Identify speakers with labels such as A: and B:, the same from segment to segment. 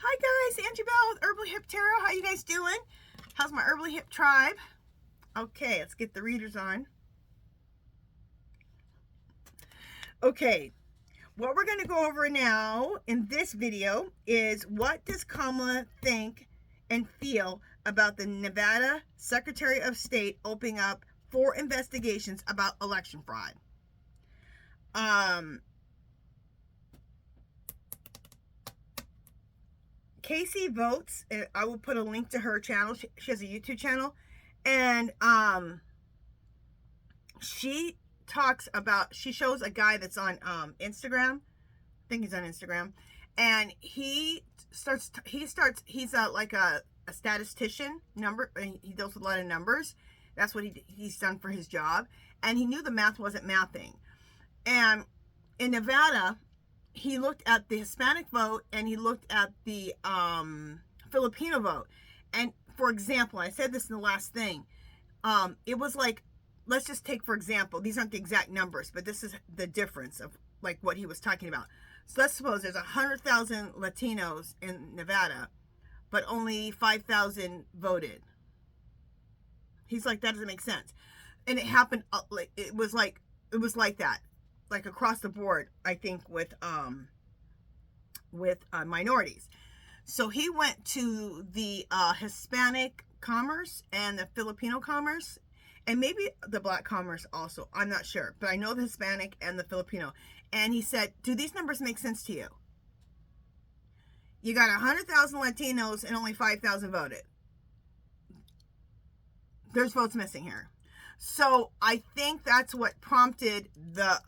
A: Hi guys, Angie Bell with Herbal Hip Tarot. How you guys doing? How's my Herbal Hip tribe? Okay, let's get the readers on. Okay, what we're going to go over now in this video is what does Kamala think and feel about the Nevada Secretary of State opening up 4 investigations about election fraud. Casey Votes, I will put a link to her channel. She has a YouTube channel, and she talks about, she shows a guy that's on Instagram. I think he's on Instagram, and he's like a statistician. He deals with a lot of numbers. That's what he's done for his job, and he knew the math wasn't mathing. And in Nevada, he looked at the Hispanic vote and he looked at the Filipino vote. And for example, I said this in the last thing, it was like, let's just take, for example, these aren't the exact numbers, but this is the difference of like what he was talking about. So let's suppose there's 100,000 Latinos in Nevada, but only 5,000 voted. He's like, that doesn't make sense. And it happened, it was like that. Like across the board, I think with minorities. So he went to the Hispanic commerce and the Filipino commerce, and maybe the black commerce also. I'm not sure, but I know the Hispanic and the Filipino. And he said, do these numbers make sense to you? You got 100,000 Latinos and only 5,000 voted. There's votes missing here. So I think that's what prompted the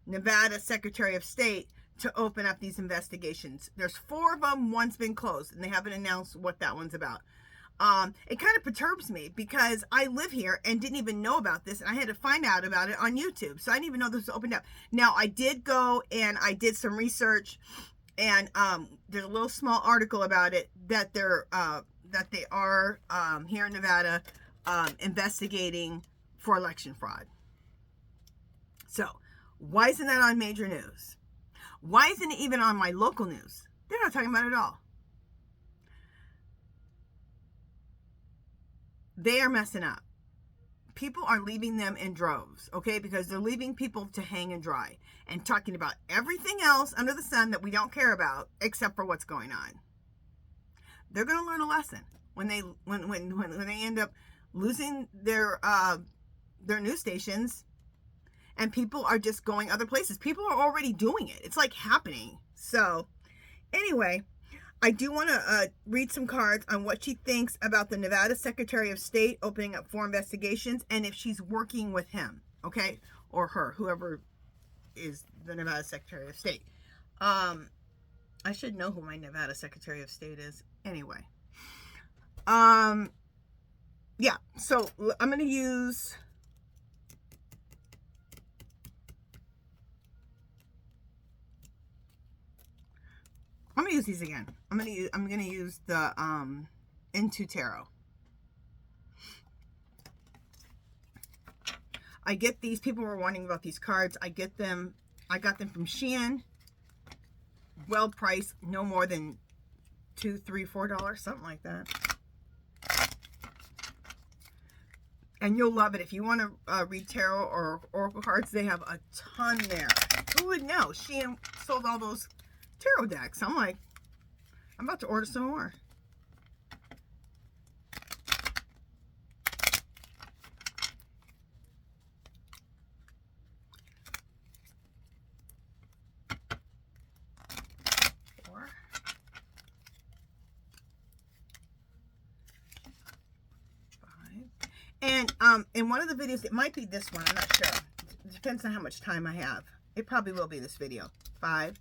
A: Nevada Secretary of State to open up these investigations. There's 4 of them. One's been closed, and they haven't announced what that one's about. It kind of perturbs me because I live here and didn't even know about this, and I had to find out about it on YouTube. So I didn't even know this was opened up. Now, I did go and I did some research, and there's a little small article about it that they are here in Nevada investigating for election fraud. So why isn't that on major news? Why isn't it even on my local news? They're not talking about it at all. They are messing up. People are leaving them in droves, okay? Because they're leaving people to hang and dry and talking about everything else under the sun that we don't care about except for what's going on. They're going to learn a lesson when they end up losing their news stations, and people are just going other places. People are already doing it. It's like happening. So anyway, I do want to read some cards on what she thinks about the Nevada Secretary of State opening up 4 investigations, and if she's working with him, okay, or her, whoever is the Nevada Secretary of State. I should know who my Nevada Secretary of State is anyway. Yeah, so I'm going to use these again. I'm going to use the Into Tarot. I get these, people were wanting about these cards. I got them from Shein. Well priced, no more than $2, $3, $4, something like that. And you'll love it. If you want to read tarot or oracle cards, they have a ton there. Who would know? She sold all those tarot decks. I'm like, I'm about to order some more. And in one of the videos, it might be this one, I'm not sure. It depends on how much time I have. It probably will be this video, 5.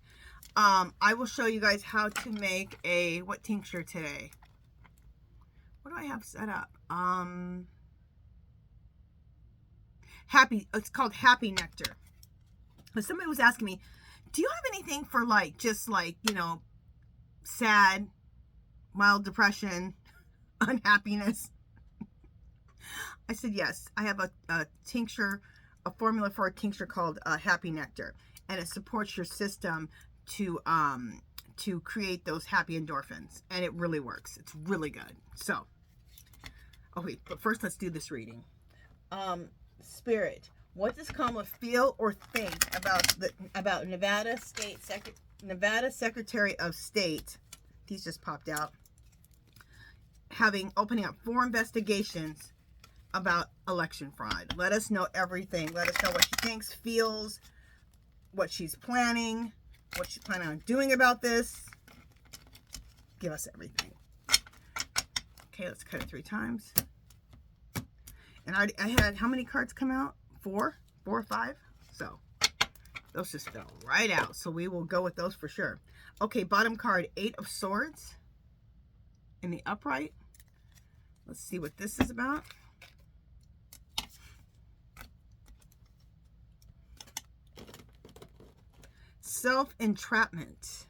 A: I will show you guys how to make what tincture today? What do I have set up? It's called Happy Nectar. But somebody was asking me, do you have anything for like, just like, you know, sad, mild depression, unhappiness? I said, yes, I have a tincture, a formula for a tincture called Happy Nectar, and it supports your system to to create those happy endorphins. And it really works. It's really good. So, okay, but first let's do this reading. Spirit, what does Kamala feel or think about Nevada Secretary of State? These just popped out. Opening up 4 investigations about election fraud. Let us know everything. Let us know what she thinks, feels, what she's planning, what she's planning on doing about this. Give us everything. Okay, let's cut it 3 times. And I had how many cards come out? 4 or 5. So those just fell right out. So we will go with those for sure. Okay, bottom card, 8 of Swords in the upright. Let's see what this is about. Self-entrapment.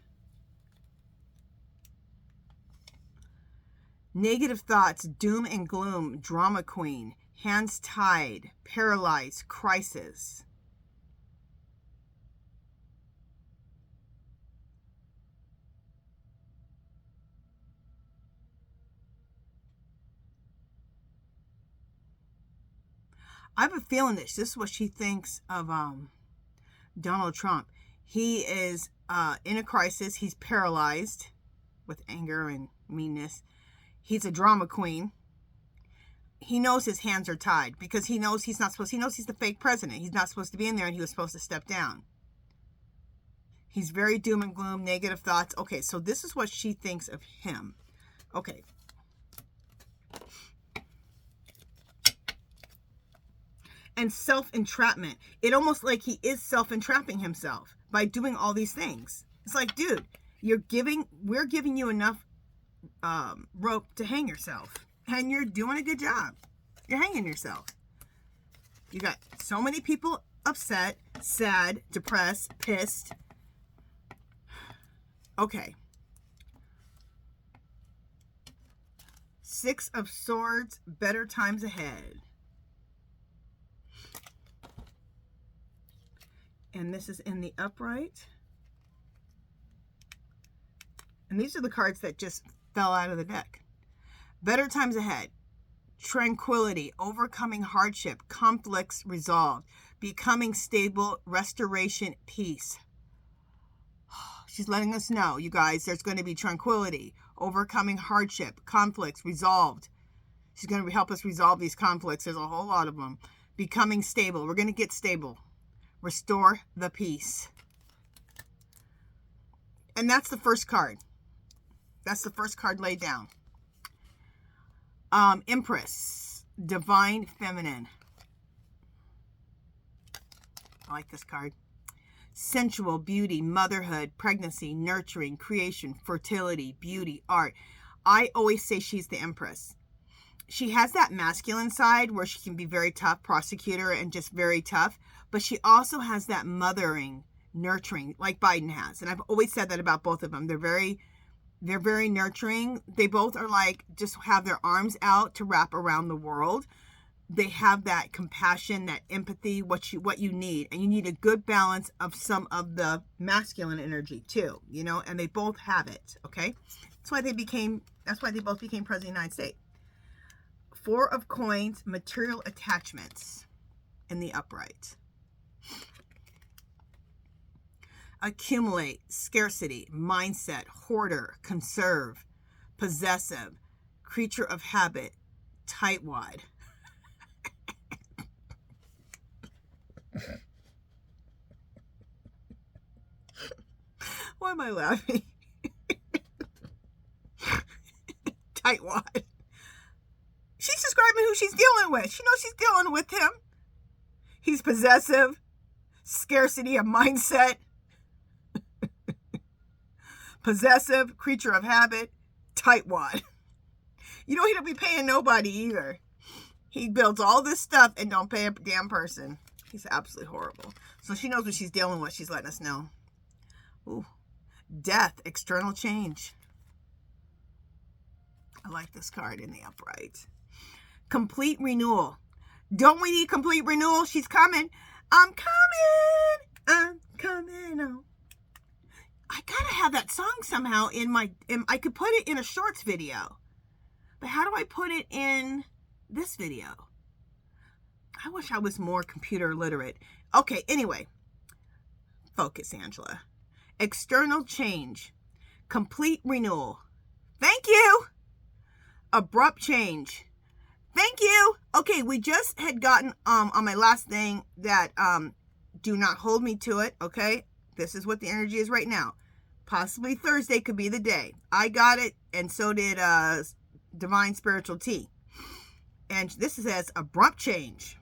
A: Negative thoughts, doom and gloom, drama queen, hands tied, paralyzed, crisis. I have a feeling this is what she thinks of Donald Trump. He is in a crisis. He's paralyzed with anger and meanness. He's a drama queen. He knows his hands are tied because he knows he's not supposed. He knows he's the fake president. He's not supposed to be in there, and he was supposed to step down. He's very doom and gloom, negative thoughts. Okay, so this is what she thinks of him. Okay. And self-entrapment. It almost like he is self-entrapping himself by doing all these things. It's like, dude, we're giving you enough rope to hang yourself. And you're doing a good job. You're hanging yourself. You got so many people upset, sad, depressed, pissed. Okay. 6 of Swords, better times ahead. And this is in the upright. And these are the cards that just fell out of the deck. Better times ahead. Tranquility, overcoming hardship, conflicts resolved, becoming stable, restoration, peace. She's letting us know, you guys, there's going to be tranquility, overcoming hardship, conflicts resolved. She's going to help us resolve these conflicts. There's a whole lot of them. Becoming stable. We're going to get stable. Restore the peace. And that's the first card. That's the first card laid down. Empress, divine feminine. I like this card. Sensual, beauty, motherhood, pregnancy, nurturing, creation, fertility, beauty, art. I always say she's the Empress. She has that masculine side where she can be very tough, prosecutor, and just very tough. But she also has that mothering, nurturing, like Biden has. And I've always said that about both of them. They're very nurturing. They both are like, just have their arms out to wrap around the world. They have that compassion, that empathy, what you need. And you need a good balance of some of the masculine energy too, you know, and they both have it, okay? That's why they both became president of the United States. 4 of Coins, material attachments in the upright. Accumulate, scarcity, mindset, hoarder, conserve, possessive, creature of habit, tightwad. Why am I laughing? Tightwad. She's describing who she's dealing with. She knows she's dealing with him. He's possessive, scarcity of mindset, possessive, creature of habit, tightwad. You know, he don't be paying nobody either. He builds all this stuff and don't pay a damn person. He's absolutely horrible. So she knows what she's dealing with. She's letting us know. Ooh. Death, external change. I like this card in the upright. Complete renewal. Don't we need complete renewal? She's coming. I'm coming. I'm coming. Oh. I gotta have that song somehow I could put it in a shorts video. But how do I put it in this video? I wish I was more computer literate. Okay, anyway. Focus, Angela. External change. Complete renewal. Thank you. Abrupt change. Thank you. Okay, we just had gotten on my last thing that do not hold me to it, okay? This is what the energy is right now. Possibly Thursday could be the day. I got it, and so did Divine Spiritual Tea. And this says abrupt change.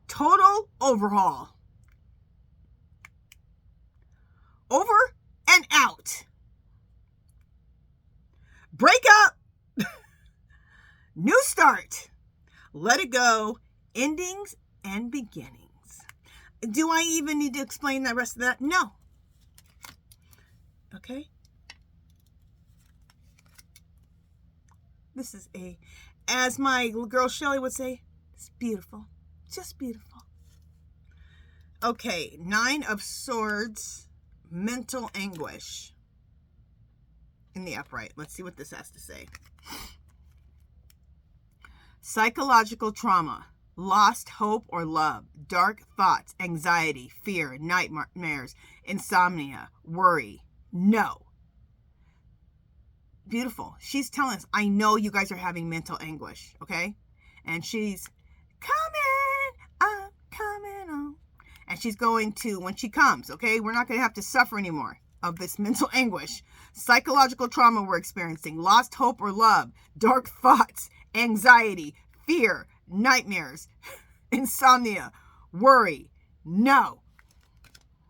A: Total overhaul. Over and out. Break up. New start. Let it go. Endings and beginnings. Do I even need to explain the rest of that? No. Okay. This is as my little girl Shelly would say, it's beautiful. Just beautiful. Okay, 9 of Swords, mental anguish in the upright. Let's see what this has to say. Psychological trauma, lost hope or love, dark thoughts, anxiety, fear, nightmares, insomnia, worry. No. Beautiful. She's telling us, I know you guys are having mental anguish, okay? And she's I'm coming on. And she's going to, when she comes, okay? We're not going to have to suffer anymore of this mental anguish. Psychological trauma we're experiencing, lost hope or love, dark thoughts, anxiety, fear, nightmares, insomnia, worry. No.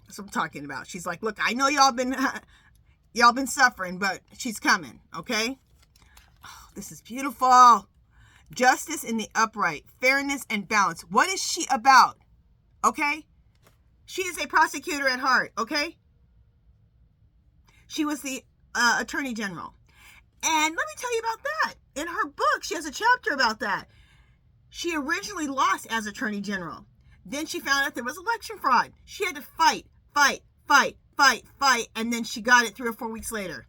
A: That's what I'm talking about. She's like, look, I know y'all been suffering, but she's coming, okay? Oh, this is beautiful. Justice in the upright, fairness and balance. What is she about? Okay? She is a prosecutor at heart, okay? She was the attorney general. And let me tell you about that. In her book, she has a chapter about that. She originally lost as attorney general. Then she found out there was election fraud. She had to fight, and then she got it 3 or 4 weeks later.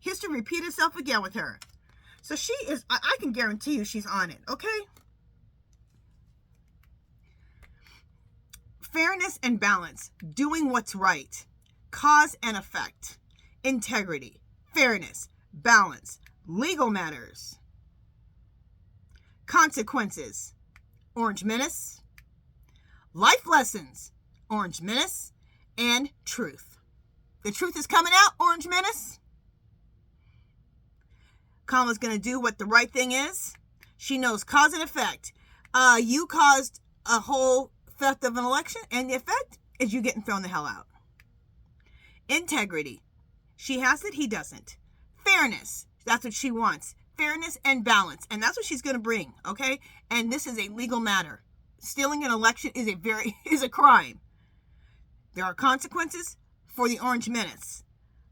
A: History repeated itself again with her. So she is, I can guarantee you she's on it, okay? Fairness and balance, doing what's right, cause and effect, integrity, fairness, balance, legal matters, consequences, Orange Menace, life lessons, Orange Menace, and truth. The truth is coming out, Orange Menace. Kamala's going to do what the right thing is. She knows cause and effect. You caused a whole theft of an election, and the effect is you getting thrown the hell out. Integrity. She has it, he doesn't. Fairness. That's what she wants. Fairness and balance. And that's what she's going to bring, okay? And this is a legal matter. Stealing an election is a crime. There are consequences for the Orange Menace.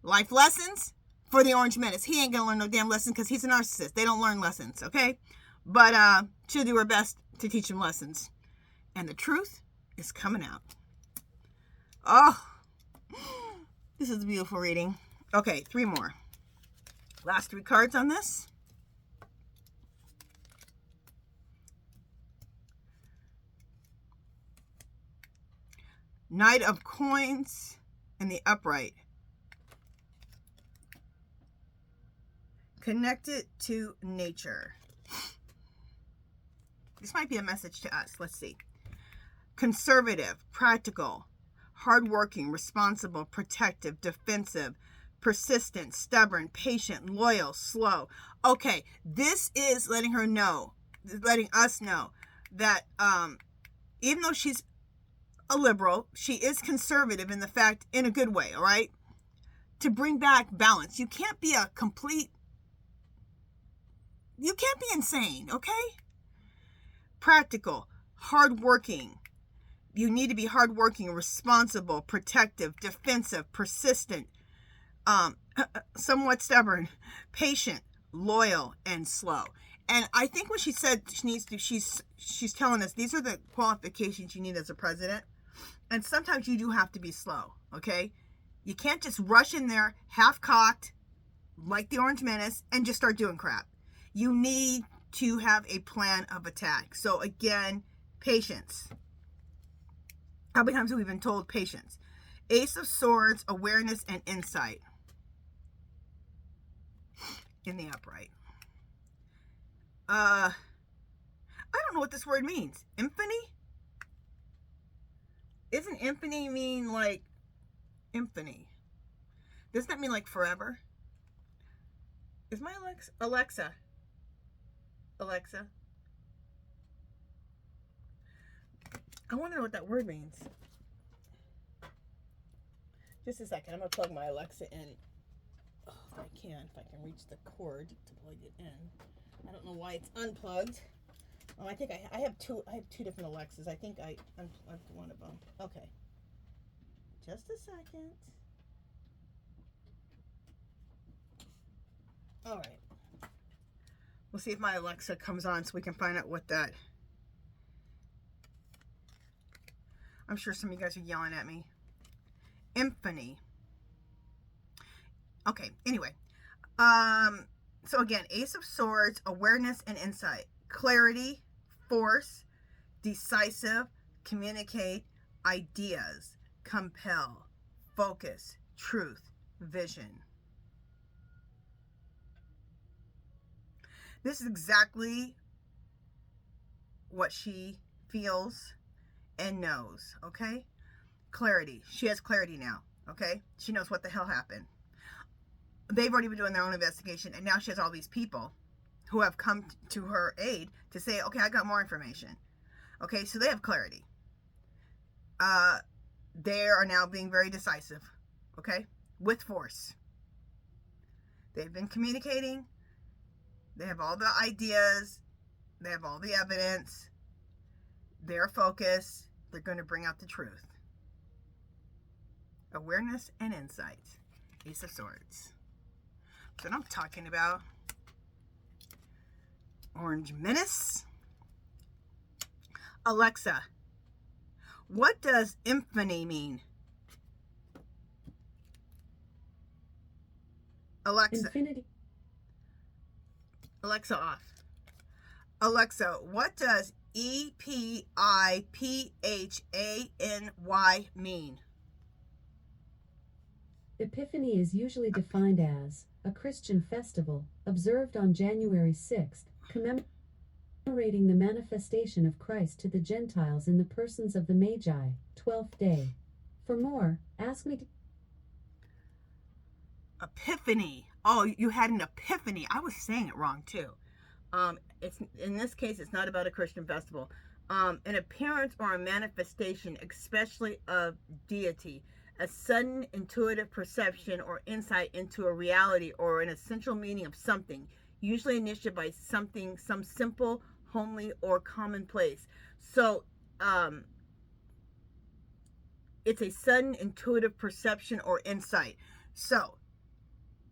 A: Life lessons for the Orange Menace. He ain't gonna learn no damn lesson because he's a narcissist. They don't learn lessons, okay? But she'll do her best to teach him lessons. And the truth is coming out. Oh, this is a beautiful reading. Okay, 3 more. Last 3 cards on this. Knight of Coins in the upright. Connected to nature. This might be a message to us. Let's see. Conservative, practical, hardworking, responsible, protective, defensive, persistent, stubborn, patient, loyal, slow. Okay, this is letting us know that even though she's a liberal, she is conservative in a good way, all right? To bring back balance. You can't be insane, okay? Practical, hardworking. You need to be hardworking, responsible, protective, defensive, persistent, somewhat stubborn, patient, loyal, and slow. And I think when she said she's telling us these are the qualifications you need as a president. And sometimes you do have to be slow, okay? You can't just rush in there half-cocked like the Orange Menace and just start doing crap. You need to have a plan of attack. So again, patience. How many times have we been told patience? Ace of Swords, awareness and insight in the upright. I don't know what this word means. Infinity? Isn't infinity mean like infinity? Doesn't that mean like forever? Is my Alexa? I want to know what that word means. Just a second. I'm going to plug my Alexa in. Oh, if I can reach the cord to plug it in. I don't know why it's unplugged. I think I have two different Alexas. I think I unplugged one of them. Okay. Just a second. All right. We'll see if my Alexa comes on so we can find out what that... I'm sure some of you guys are yelling at me. Infinity. Okay, anyway. So again, Ace of Swords, awareness and insight. Clarity, force, decisive, communicate, ideas, compel, focus, truth, vision. This is exactly what she feels and knows, okay? Clarity. She has clarity now, okay? She knows what the hell happened. They've already been doing their own investigation, and now she has all these people who have come to her aid to say, okay, I got more information. Okay, so they have clarity. They are now being very decisive, okay? With force. They've been communicating. They have all the ideas. They have all the evidence. They're focused. They're going to bring out the truth. Awareness and insight. Ace of Swords. That's what I'm talking about. Orange Menace. Alexa, what does infinity mean? Alexa.
B: Infinity.
A: Alexa off. Alexa, what does EPIPHANY mean?
B: Epiphany is usually defined as a Christian festival observed on January 6th, commemorating the manifestation of Christ to the Gentiles in the persons of the Magi, 12th day. For more, ask me to...
A: Epiphany. Oh, you had an epiphany. I was saying it wrong too. It's in this case, it's not about a Christian festival. An appearance or a manifestation, especially of deity, a sudden intuitive perception or insight into a reality or an essential meaning of something, usually initiated by something, some simple, homely, or commonplace. So, it's a sudden intuitive perception or insight. So,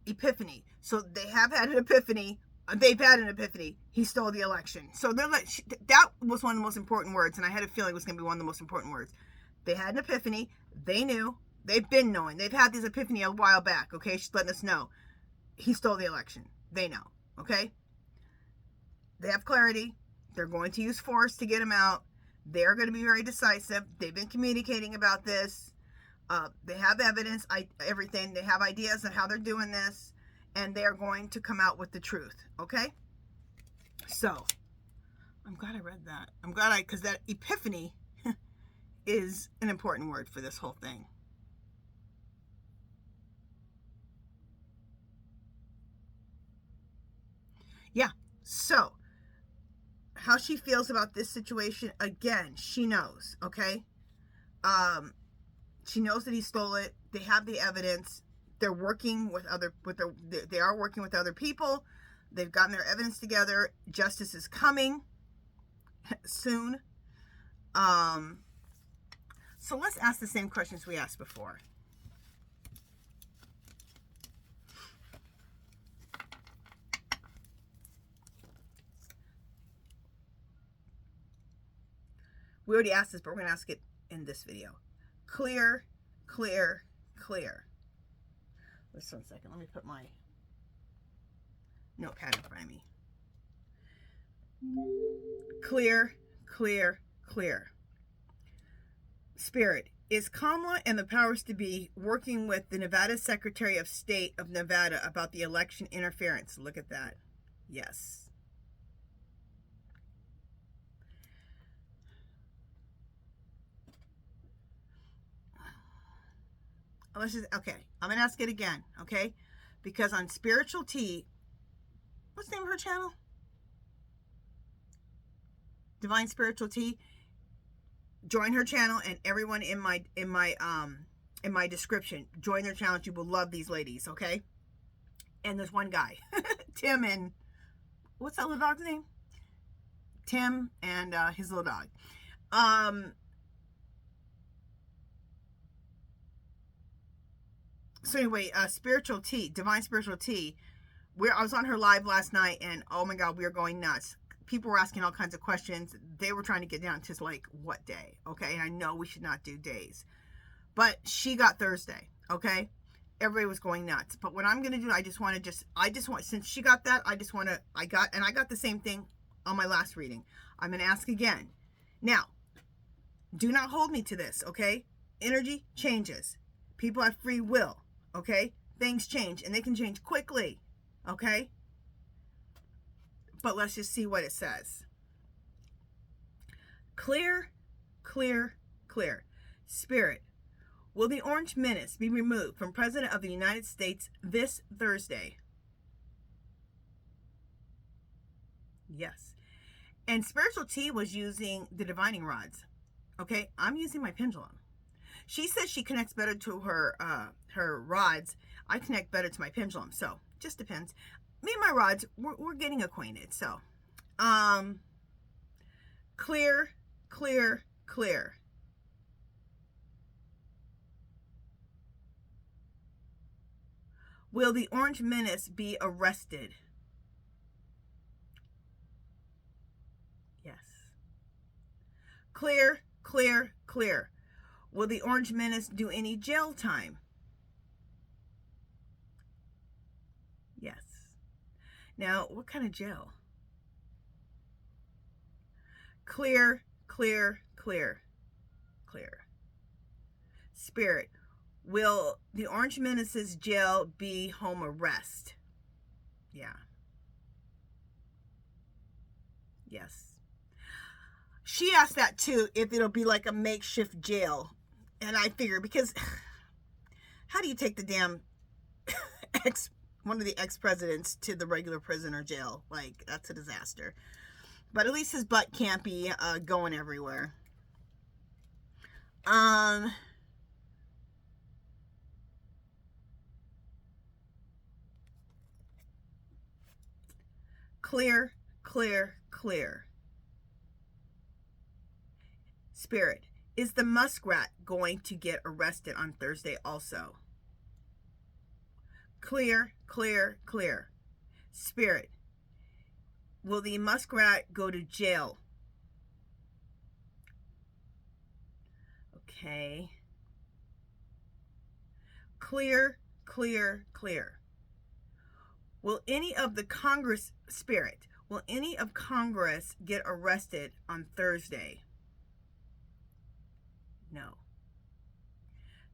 A: epiphany. So they have had an epiphany. They've had an epiphany. He stole the election. So they're like, that was one of the most important words, and I had a feeling it was going to be one of the most important words. They had an epiphany. They knew. They've been knowing. They've had this epiphany a while back. Okay, she's letting us know. He stole the election. They know. Okay. They have clarity. They're going to use force to get him out. They're going to be very decisive. They've been communicating about this. They have evidence, everything. They have ideas of how they're doing this, and they're going to come out with the truth. Okay? So, I'm glad I read that. I'm glad because that epiphany is an important word for this whole thing. Yeah. So, how she feels about this situation, again, she knows. Okay? She knows that he stole it. They have the evidence. They're working with they are working with other people. They've gotten their evidence together. Justice is coming soon. So let's ask the same questions we asked before. We already asked this, but we're going to ask it in this video. Clear, clear, clear. Just 1 second. Let me put my notepad in front of me. Clear, clear, clear. Spirit, is Kamala and the powers to be working with the Nevada Secretary of State of Nevada about the election interference? Look at that. Yes. Let's just, okay, I'm going to ask it again, okay? Because on Spiritual Tea, what's the name of her channel? Divine Spiritual Tea. Join her channel, and everyone in my description, join their channel. You will love these ladies, okay? And there's one guy, Tim, and what's that little dog's name? Tim and his little dog. So anyway, Spiritual Tea, Divine Spiritual Tea. I was on her live last night, and oh my God, we were going nuts. People were asking all kinds of questions. They were trying to get down to like what day, okay? And I know we should not do days, but she got Thursday, okay? Everybody was going nuts. But what I'm gonna do, I just want, since she got that, I got the same thing on my last reading. I'm gonna ask again. Now, do not hold me to this, okay? Energy changes. People have free will, okay? Things change, and they can change quickly, okay? But let's just see what it says. Clear, clear, clear. Spirit, will the Orange Menace be removed from President of the United States this Thursday? Yes. And Spiritual Tea was using the divining rods. Okay, I'm using my pendulum. She says she connects better to her rods. I connect better to my pendulum. So, just depends. Me and my rods, we're getting acquainted. So, clear, clear, clear. Will the Orange Menace be arrested? Yes. Clear, clear, clear. Will the Orange Menace do any jail time? Yes. Now, what kind of jail? Clear, clear, clear, clear. Spirit, will the Orange Menace's jail be home arrest? Yeah. Yes. She asked that too, if it'll be like a makeshift jail. And I figure, because how do you take the damn one of the ex-presidents to the regular prisoner jail? Like, that's a disaster. But at least his butt can't be going everywhere. Clear, clear, clear. Spirit, is the muskrat going to get arrested on Thursday also? Clear, clear, clear. Spirit, will the muskrat go to jail? Okay. Clear, clear, clear. Will any of the Congress, Spirit, will any of Congress get arrested on Thursday? No.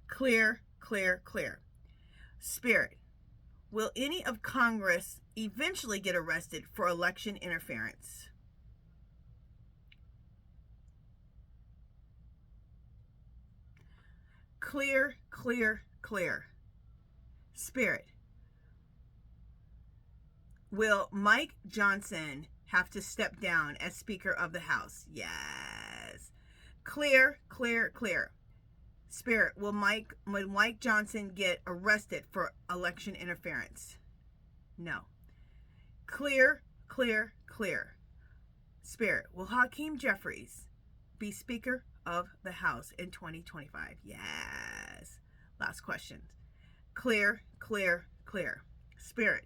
A: Clear, clear, clear. Spirit, will any of Congress eventually get arrested for election interference? Clear, clear, clear. Spirit, will Mike Johnson have to step down as Speaker of the House? Yes. Clear, clear, clear. Spirit, will Mike Johnson get arrested for election interference? No. Clear, clear, clear. Spirit, will Hakeem Jeffries be Speaker of the House in 2025? Yes. Last question. Clear, clear, clear. Spirit,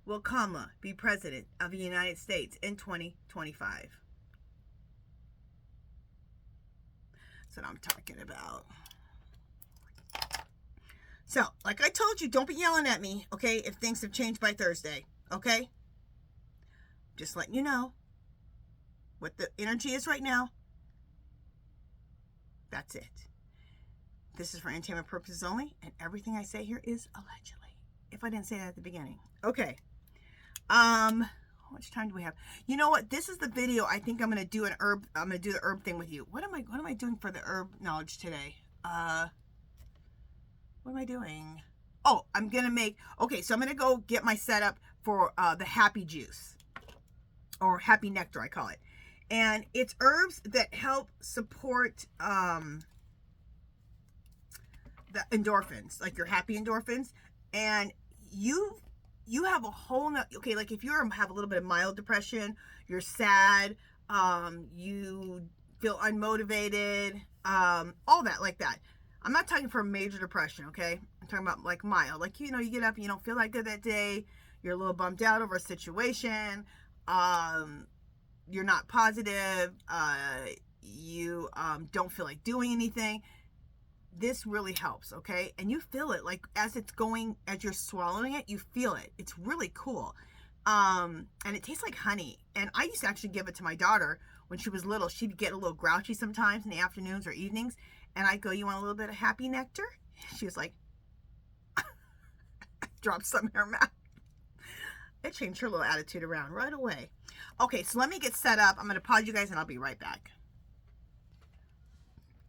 A: will Kamala be President of the United States in 2025? That's what I'm talking about. So, like I told you, don't be yelling at me, okay, if things have changed by Thursday, okay? Just letting you know what the energy is right now. That's it. This is for entertainment purposes only, and everything I say here is allegedly. If I didn't say that at the beginning. Okay. How much time do we have? You know what? This is the video. I think I'm gonna do an herb. I'm gonna do the herb thing with you. What am I doing for the herb knowledge today? What am I doing? Oh, I'm gonna make. Okay, so I'm gonna go get my setup for the happy juice, or happy nectar, I call it. And it's herbs that help support the endorphins, like your happy endorphins. And you have a whole okay, like if you have a little bit of mild depression, you're sad, you feel unmotivated, all that, like that. I'm not talking for a major depression, okay? I'm talking about like mild, like, you know, you get up and you don't feel that good that day, you're a little bummed out over a situation, you're not positive, you don't feel like doing anything. This really helps, okay? And you feel it, like as you're swallowing it, you feel it. It's really cool. And it tastes like honey. And I used to actually give it to my daughter when she was little. She'd get a little grouchy sometimes in the afternoons or evenings. And I'd go, you want a little bit of happy nectar? She was like, drop some in her mouth. It changed her little attitude around right away. Okay, so let me get set up. I'm going to pause you guys and I'll be right back.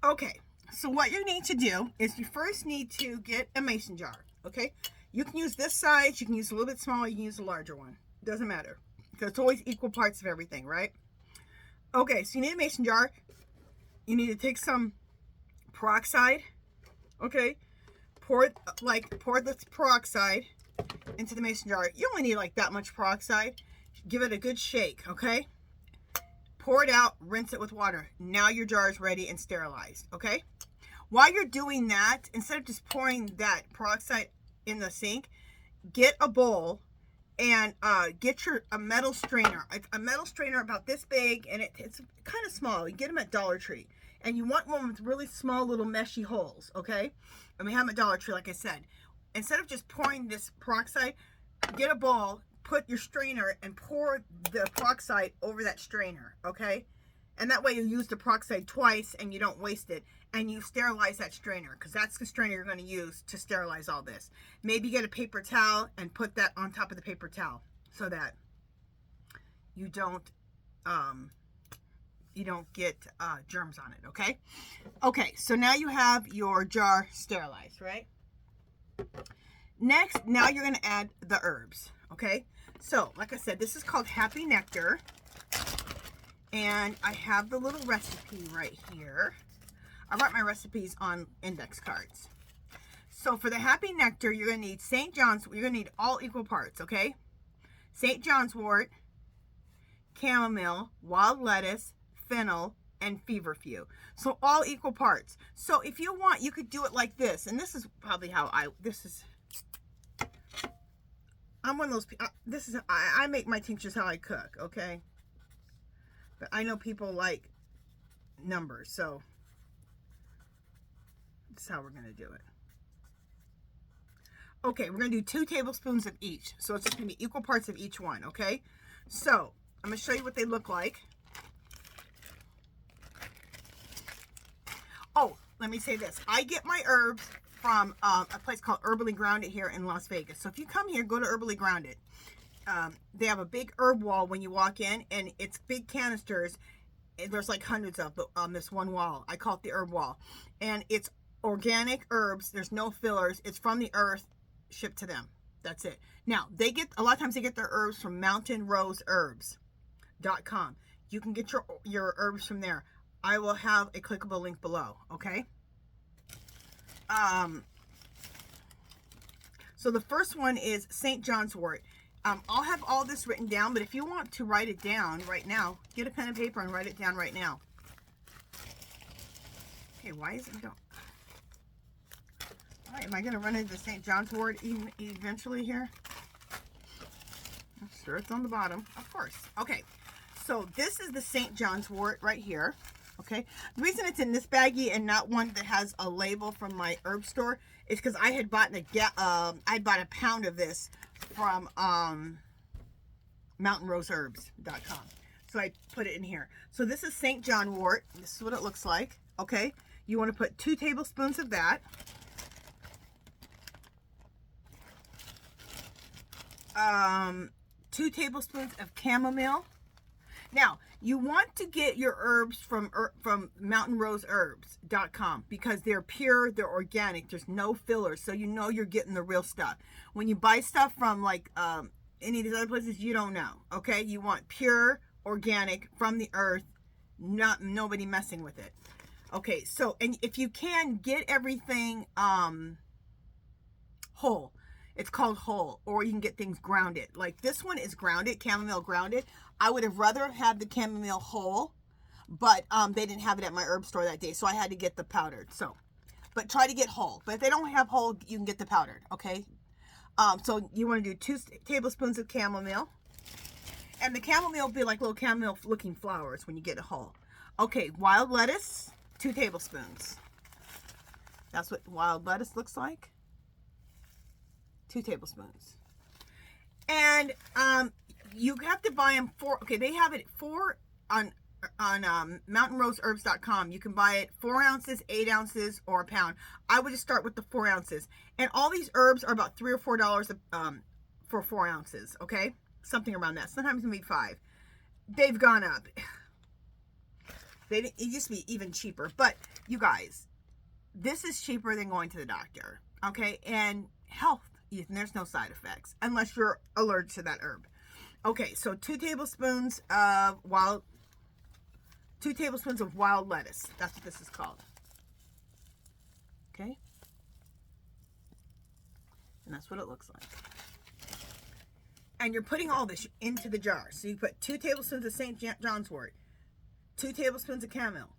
A: Okay, so what you need to do is you first need to get a mason jar, okay? You can use this size, you can use a little bit smaller, you can use a larger one. Doesn't matter, because it's always equal parts of everything, right? Okay, so you need a mason jar. You need to take some peroxide, okay? Pour this peroxide into the mason jar. You only need like that much peroxide. Give it a good shake, okay? Pour it out, rinse it with water. Now your jar is ready and sterilized, okay? While you're doing that, instead of just pouring that peroxide in the sink, get a bowl and get a metal strainer. A metal strainer about this big, and it's kind of small. You get them at Dollar Tree. And you want one with really small little meshy holes, okay? And we have them at Dollar Tree, like I said. Instead of just pouring this peroxide, get a bowl, put your strainer, and pour the peroxide over that strainer, okay? And that way you use the peroxide twice and you don't waste it. And you sterilize that strainer, because that's the strainer you're going to use to sterilize all this. Maybe get a paper towel and put that on top of the paper towel so that you don't get germs on it, okay? Okay, so now you have your jar sterilized, right? Next, now you're going to add the herbs, okay? So, like I said, this is called Happy Nectar. And I have the little recipe right here. I write my recipes on index cards. So for the Happy Nectar, you're going to need ST.JOHNS. You're going to need all equal parts, okay? ST.JOHNS wort, chamomile, wild lettuce, fennel, and feverfew. So all equal parts. So if you want, you could do it like this. And this is probably how I'm one of those people. I make my tinctures how I cook, okay? But I know people like numbers, so that's how we're going to do it. Okay, we're going to do 2 tablespoons of each. So it's just going to be equal parts of each one, okay? So I'm going to show you what they look like. Oh, let me say this. I get my herbs from a place called Herbally Grounded here in Las Vegas. So if you come here, go to Herbally Grounded. They have a big herb wall when you walk in, and it's big canisters. There's like hundreds of on this one wall. I call it the herb wall. And it's organic herbs. There's no fillers. It's from the earth, shipped to them. That's it. Now, a lot of times they get their herbs from mountainroseherbs.com. You can get your herbs from there. I will have a clickable link below, okay? So the first one is ST.JOHNS wort. I'll have all this written down, but if you want to write it down right now, get a pen and paper and write it down right now. Okay, why is it going? All right, am I going to run into the ST.JOHNS wort eventually here? Sure, it's on the bottom, of course. Okay, so this is the ST.JOHNS wort right here. Okay, the reason it's in this baggie and not one that has a label from my herb store is because I had bought I bought a pound of this from mountainroseherbs.com. So I put it in here. So this is St. John wort. This is what it looks like. Okay, you want to put 2 tablespoons of that. 2 tablespoons of chamomile. Now, you want to get your herbs from mountainroseherbs.com because they're pure, they're organic, there's no fillers, so you know you're getting the real stuff. When you buy stuff from like any of these other places, you don't know, okay? You want pure, organic, from the earth, nobody messing with it. Okay, so, and if you can, get everything whole. It's called whole, or you can get things grounded. Like this one is grounded, chamomile grounded. I would have rather had the chamomile whole, but they didn't have it at my herb store that day, so I had to get the powdered. So, but try to get whole. But if they don't have whole, you can get the powdered, okay? So you want to do 2 tablespoons of chamomile. And the chamomile will be like little chamomile looking flowers when you get it whole. Okay, wild lettuce, 2 tablespoons. That's what wild lettuce looks like. 2 tablespoons. And you have to buy them okay, they have it 4 on mountainroseherbs.com. You can buy it 4 ounces, 8 ounces, or a pound. I would just start with the 4 ounces. And all these herbs are about $3 or $4 for 4 ounces, okay? Something around that. Sometimes maybe 5. They've gone up. It used to be even cheaper. But you guys, this is cheaper than going to the doctor, okay? And health. There's no side effects unless you're allergic to that herb. Okay, so 2 tablespoons of wild lettuce. That's what this is called. Okay, and that's what it looks like. And you're putting all this into the jar. So you put 2 tablespoons of St. John's wort, 2 tablespoons of chamomile,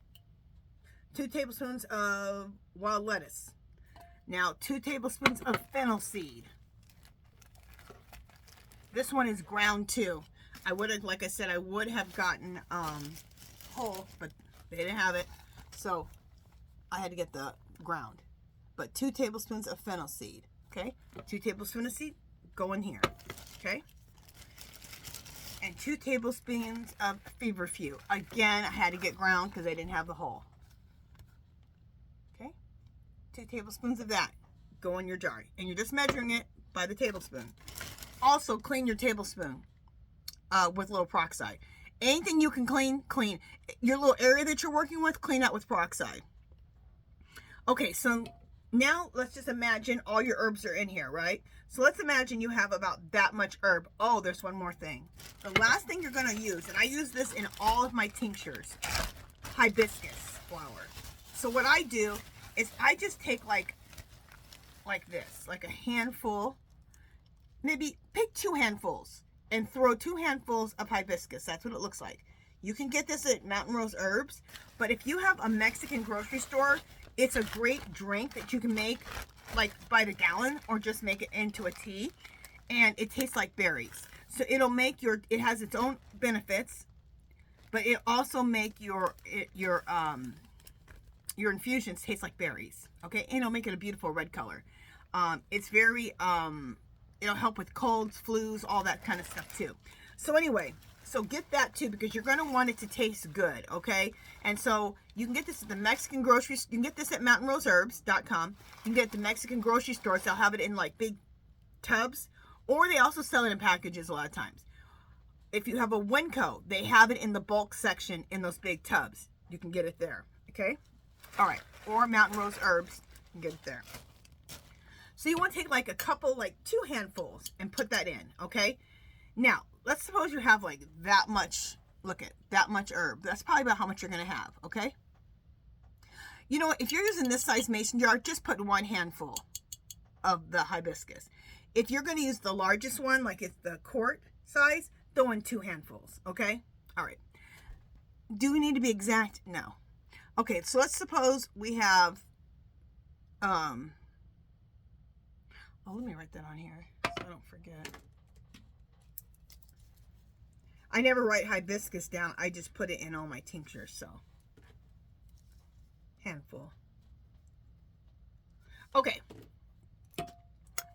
A: 2 tablespoons of wild lettuce. Now, 2 tablespoons of fennel seed. This one is ground too. I would have, like I said, I would have gotten whole, but they didn't have it. So I had to get the ground. But 2 tablespoons of fennel seed. Okay? 2 tablespoons of seed go in here. Okay? And 2 tablespoons of feverfew. Again, I had to get ground because they didn't have the whole. 2 tablespoons of that go in your jar, and you're just measuring it by the tablespoon. Also, clean your tablespoon with a little peroxide. Anything you can clean. Your little area that you're working with, clean out with peroxide. Okay, so now let's just imagine all your herbs are in here, right? So let's imagine you have about that much herb. Oh, there's one more thing. The last thing you're going to use, and I use this in all of my tinctures, hibiscus flower. So what I do is I just take like this, like a handful, maybe pick 2 handfuls and throw 2 handfuls of hibiscus. That's what it looks like. You can get this at Mountain Rose Herbs, but if you have a Mexican grocery store, it's a great drink that you can make like by the gallon or just make it into a tea, and it tastes like berries. So it'll make it has its own benefits, but it also make your infusions taste like berries, okay? And it'll make it a beautiful red color. It's very, it'll help with colds, flus, all that kind of stuff too. So anyway, so get that too, because you're going to want it to taste good, okay? And so you can get this at the Mexican grocery, you can get this at mountainroseherbs.com. You can get it at the Mexican grocery stores. They'll have it in like big tubs, or they also sell it in packages a lot of times. If you have a Winco, they have it in the bulk section in those big tubs. You can get it there, okay? All right, or Mountain Rose Herbs, you can get it there. So you want to take like a couple, like 2 handfuls and put that in, okay? Now, let's suppose you have like that much, look at that much herb. That's probably about how much you're going to have, okay? You know what? If you're using this size mason jar, just put 1 handful of the hibiscus. If you're going to use the largest one, like it's the quart size, throw in 2 handfuls, okay? All right. Do we need to be exact? No. Okay, so let's suppose we have, oh, let me write that on here so I don't forget. I never write hibiscus down. I just put it in all my tinctures, so. handful. Okay.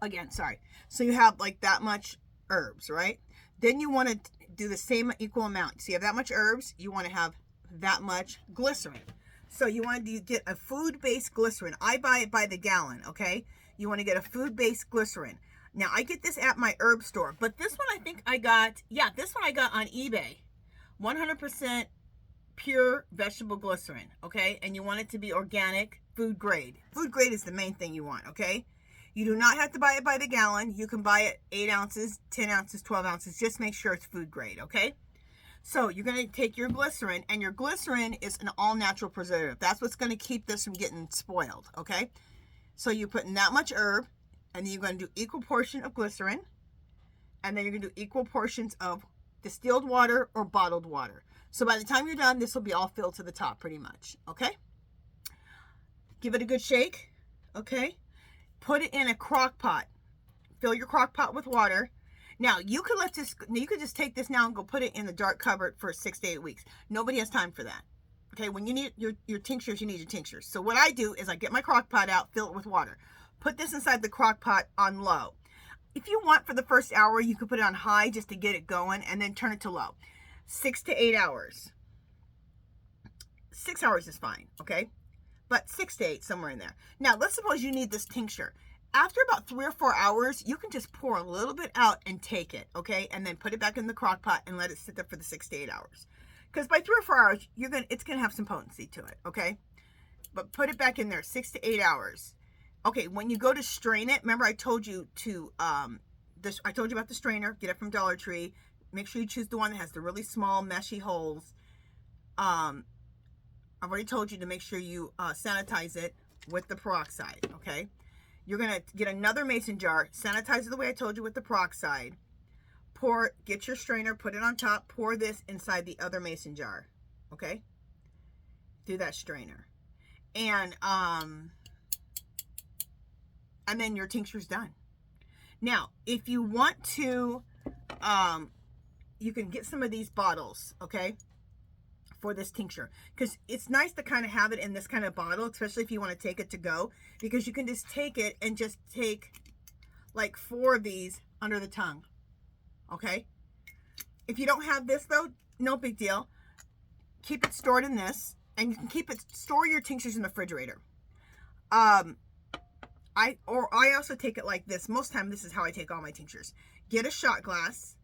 A: Again, sorry. So you have like that much herbs, right? Then you want to do the same equal amount. So you have that much herbs, you want to have that much glycerin. So you want to get a food-based glycerin. I buy it by the gallon, okay? You want to get a food-based glycerin. Now, I get this at my herb store, but this one I think I got, yeah, this one I got on eBay. 100% pure vegetable glycerin, okay? And you want it to be organic, food grade. Food grade is the main thing you want, okay? You do not have to buy it by the gallon. You can buy it 8 ounces, 10 ounces, 12 ounces. Just make sure it's food grade, okay? So you're going to take your glycerin, and your glycerin is an all-natural preservative. That's what's going to keep this from getting spoiled, okay? So you put in that much herb, and then you're going to do equal portion of glycerin, and then you're going to do equal portions of distilled water or bottled water. So by the time you're done, this will be all filled to the top pretty much, okay? Give it a good shake, okay? Put it in a crock pot. Fill your crock pot with water. Now, you could just take this now and go put it in the dark cupboard for 6 to 8 weeks. Nobody has time for that. Okay, when you need your tinctures, you need your tinctures. So what I do is I get my crock pot out, fill it with water. Put this inside the crock pot on low. If you want for the first hour, you could put it on high just to get it going and then turn it to low. 6 to 8 hours. 6 hours is fine, okay? But 6 to 8, somewhere in there. Now, let's suppose you need this tincture. After about 3 or 4 hours, you can just pour a little bit out and take it, okay? And then put it back in the crock pot and let it sit there for the 6 to 8 hours. Because by 3 or 4 hours, it's gonna have some potency to it, okay? But put it back in there 6 to 8 hours. Okay, when you go to strain it, remember I told you to I told you about the strainer. Get it from Dollar Tree. Make sure you choose the one that has the really small meshy holes. I've already told you to make sure you sanitize it with the peroxide, okay? You're going to get another mason jar, sanitize it the way I told you with the peroxide. Get your strainer, put it on top, pour this inside the other mason jar, okay? Through that strainer. And then your tincture's done. Now, if you want to, you can get some of these bottles, okay? For this tincture, because it's nice to kind of have it in this kind of bottle, especially if you want to take it to go, because you can just take it and just take like 4 of these under the tongue, okay? If you don't have this though, no big deal. Keep it stored in this, and you can store your tinctures in the refrigerator. I also take it like this. Most time this is how I take all my tinctures. Get a shot glass,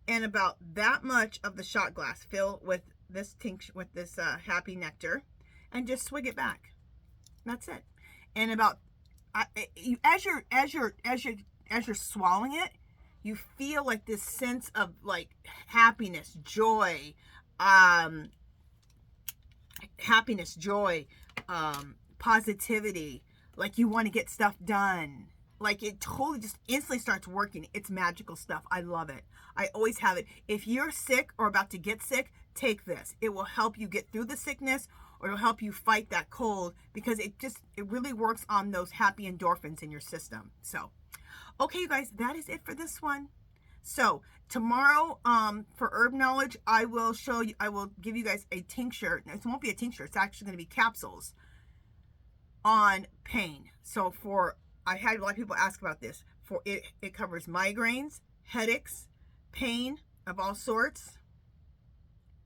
A: and about that much of the shot glass fill with this tincture, with this happy nectar, and just swig it back. That's it. And about as you're swallowing it, you feel like this sense of like happiness, joy, positivity, like you want to get stuff done. Like it totally just instantly starts working. It's magical stuff. I love it. I always have it. If you're sick or about to get sick, take this. It will help you get through the sickness, or it'll help you fight that cold, because it really works on those happy endorphins in your system. So, okay, you guys, that is it for this one. So tomorrow, for herb knowledge, I will give you guys a tincture. It won't be a tincture. It's actually going to be capsules on pain. So I had a lot of people ask about this. It covers migraines, headaches, pain of all sorts,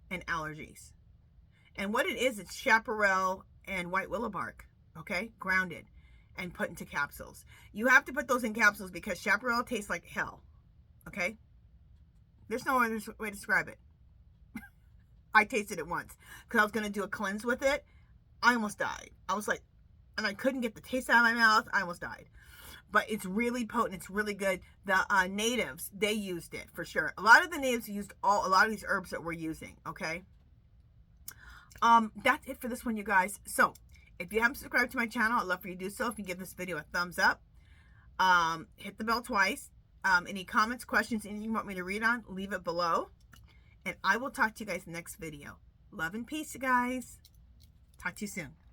A: and allergies. And what it is, it's chaparral and white willow bark, okay, grounded and put into capsules. You have to put those in capsules because chaparral tastes like hell, okay? There's no other way to describe it. I tasted it once because I was going to do a cleanse with it. I almost died. I was like, and I couldn't get the taste out of my mouth. I almost died. But it's really potent. It's really good. The natives, they used it for sure. A lot of the natives used a lot of these herbs that we're using, okay? That's it for this one, you guys. So, if you haven't subscribed to my channel, I'd love for you to do so. If you give this video a thumbs up, hit the bell twice. Any comments, questions, anything you want me to read on, leave it below. And I will talk to you guys in the next video. Love and peace, you guys. Talk to you soon.